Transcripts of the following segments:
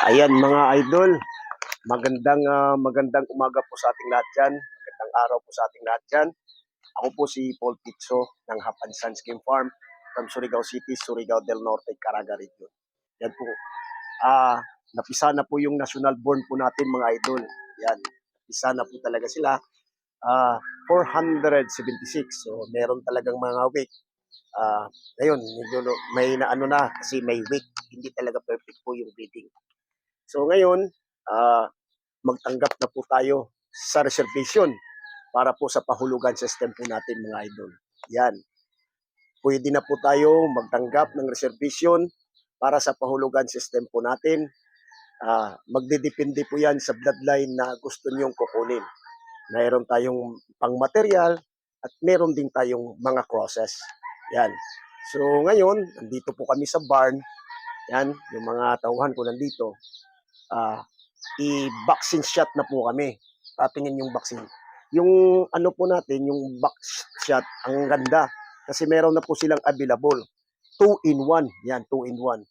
Ayan mga idol, magandang umaga po sa ating lahat dyan. Magandang araw po sa ating lahat dyan. Ako po si Paul Pizzo ng Hapan Sons Game Farm from Surigao City, Surigao del Norte, Caraga Region. Yan po. Napisa na po yung national born po natin mga idol. Yan. Napisa na po talaga sila. 476. So meron talagang mga week. Ngayon, medyo may naano na kasi may week. Hindi talaga perfect po yung breeding. So ngayon, magtanggap na po tayo sa reservation para po sa pahulugan system po natin mga idol. Yan. Pwede na po tayo magtanggap ng reservation para sa pahulugan system po natin. Magdidepende po yan sa bloodline na gusto niyong kukunin. Mayroon tayong pang-material at meron din tayong mga crosses. Yan. So ngayon, nandito po kami sa barn. Yan, yung mga tauhan ko nandito. I-vaccine shot na po kami. Tatingin yung vaccine. Yung ano po natin, yung vaccine shot, ang ganda. Kasi meron na po silang available. 2-in-1. Yan, 2-in-1.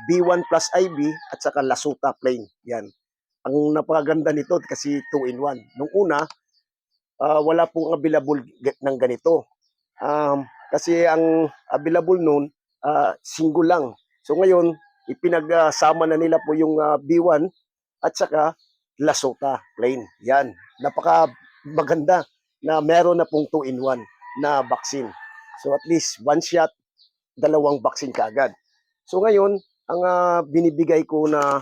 B1 plus IB at saka Lasuta plain. Yan. Ang napakaganda nito kasi 2-in-1. Nung una, wala pong available ng ganito. Kasi ang available noon, single lang. So ngayon, ipinagsama na nila po yung B1 at saka Lasuta plain. Yan. Napaka maganda na meron na pong 2-in-1 na vaccine. So at least one shot, dalawang vaccine kaagad. So ngayon, ang binibigay ko na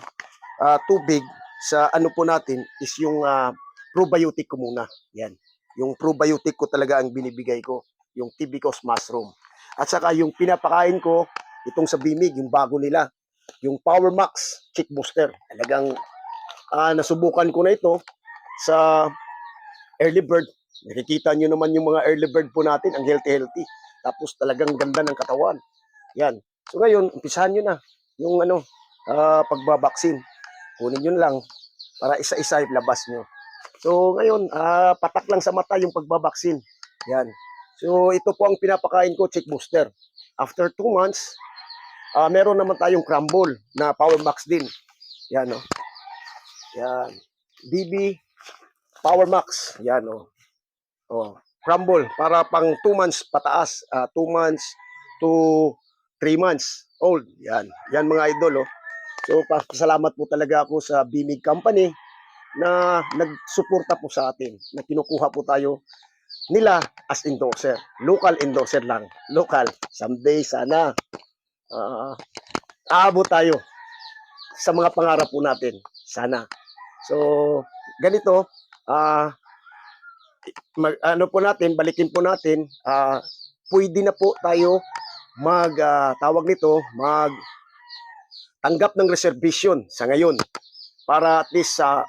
tubig sa ano po natin is yung probiotic ko muna. Yan. Yung probiotic ko talaga ang binibigay ko. Yung Tibicus mushroom. At saka yung pinapakain ko, itong sa Bimig, yung bago nila. Yung Power Max Chick Booster. Talagang nasubukan ko na ito sa early bird. Nakikita nyo naman yung mga early bird po natin, ang healthy. Tapos talagang ganda ng katawan. Yan. So ngayon, umpisahan nyo na yung pagbabaksin. Kunin nyo lang para isa-isa ilabas nyo. So ngayon, patak lang sa mata yung pagbabaksin. Yan. So ito po ang pinapakain ko, Chick Booster. After 2 months, meron naman tayong crumble na Power Max din. Yan, no? Yan. BB Power Max. Yan, no? Crumble para pang 2 months pataas. 2 months to 3 months old. Yan. Yan mga idol, oh. So, pasalamat po talaga ako sa Bimig Company na nagsuporta po sa atin, na kinukuha po tayo nila as endorser. Local endorser lang. Local. Someday, sana, aabot tayo sa mga pangarap po natin. Sana. So, ganito, ano po natin, balikin po natin, pwede na po tayo tawag nito, tanggap ng reservation sa ngayon para at least sa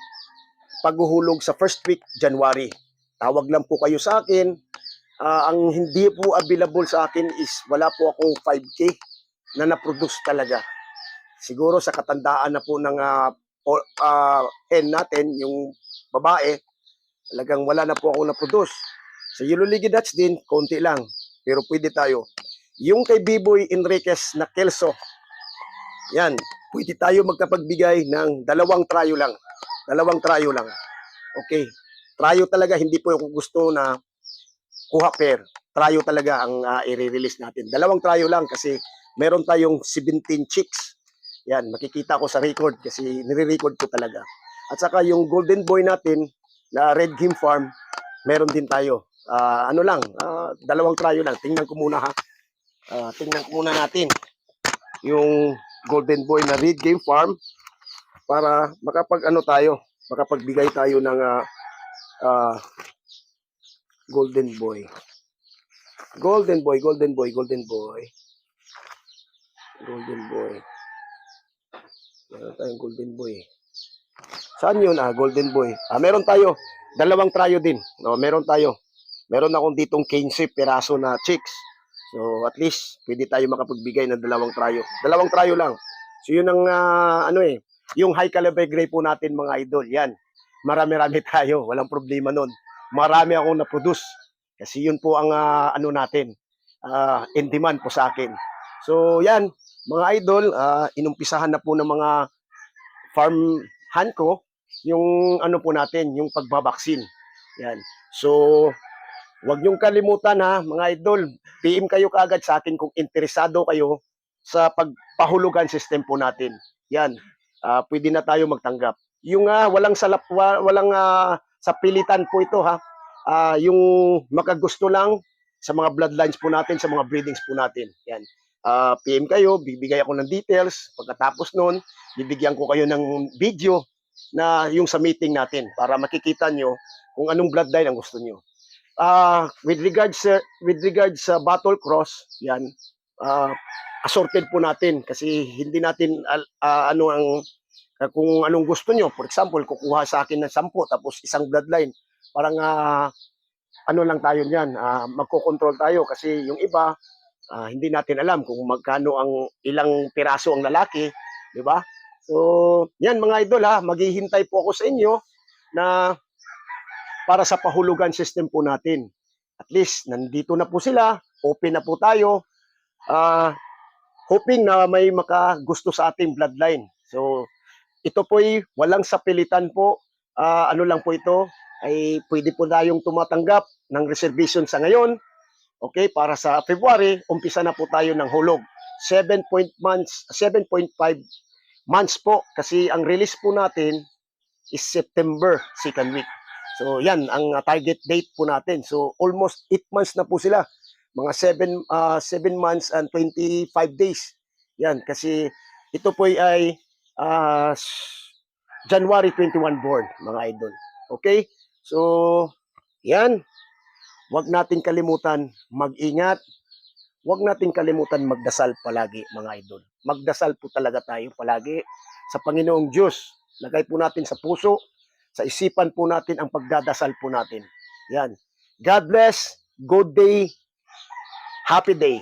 paghuhulog sa first week January. Tawag lang po kayo sa akin. Ang hindi po available sa akin is wala po akong 5K na na-produce talaga. Siguro sa katandaan na po ng hen natin, yung babae, talagang wala na po ako na-produce. Sa Yellow League Dutch din, konti lang. Pero pwede tayo. Yung kay Biboy Enriquez na Kelso, yan, pwede tayo magkapagbigay ng 2 tryo lang. 2 tryo lang. Okay. Tryo talaga, hindi po ako gusto na kuha pair. Tryo talaga ang i-release natin. 2 tryo lang kasi meron tayong 17 chicks. Yan, makikita ko sa record kasi nire-record ko talaga. At saka yung Golden Boy natin na Red Game Farm, meron din tayo. Ano lang, 2 tryo lang. Tingnan ko muna ha. Tingnan ko muna natin yung Golden Boy na Red Game Farm para makapagbigay tayo ng Golden Boy. Golden Boy. Meron tayong Golden Boy. Saan yun? Golden Boy. Meron tayo. 2 tryo din. No, meron tayo. Meron akong ditong 15 peraso na chicks. So, at least, pwede tayo makapagbigay ng 2 tryo. 2 tryo lang. So, yun ang, yung high caliber gray po natin, mga idol. Yan. Marami-rami tayo. Walang problema nun. Marami akong na-produce. Kasi yun po ang, natin. In demand po sa akin. So, yan. Mga idol, inumpisahan na po ng mga farm hand ko, yung ano po natin, yung pagbabaksin. Yan. So, huwag niyong kalimutan ha, mga idol. PM kayo kaagad sa akin kung interesado kayo sa pagpahulugan system po natin. Yan. Pwede na tayo magtanggap. Yung walang walang sa pilitan po ito ha. Yung makagusto lang sa mga bloodlines po natin, sa mga breedings po natin. Yan. PM kayo, bibigay ako ng details. Pagkatapos nun, bibigyan ko kayo ng video na yung sa meeting natin para makikita nyo kung anong bloodline ang gusto nyo. With regards sa battle cross, yan, assorted po natin kasi hindi natin ano ang kung anong gusto nyo. For example, kukuha sa akin ng 10 tapos isang bloodline. Parang ano lang tayo niyan, magko-control tayo kasi yung iba hindi natin alam kung magkano ang ilang piraso ang lalaki, di ba? So, yan mga idol ha, maghihintay po ako sa inyo na para sa pahulugan system po natin. At least, nandito na po sila, open na po tayo, hoping na may makagusto sa ating bloodline. So, ito po'y walang sapilitan po, ano lang po ito, ay pwede po tayong tumatanggap ng reservation sa ngayon. Okay, para sa February, umpisa na po tayo ng hulog. 7.5 months po kasi ang release po natin is September 2nd week. So yan ang target date po natin. So almost 8 months na po sila. Mga 7 months and 25 days. Yan kasi ito po ay January 21 born, mga idol. Okay? So yan. Huwag nating kalimutan mag-ingat. Huwag nating kalimutan magdasal palagi, mga idol. Magdasal po talaga tayo palagi sa Panginoong Diyos. Lagay po natin sa puso, sa isipan po natin ang pagdadasal po natin. Yan. God bless. Good day. Happy day.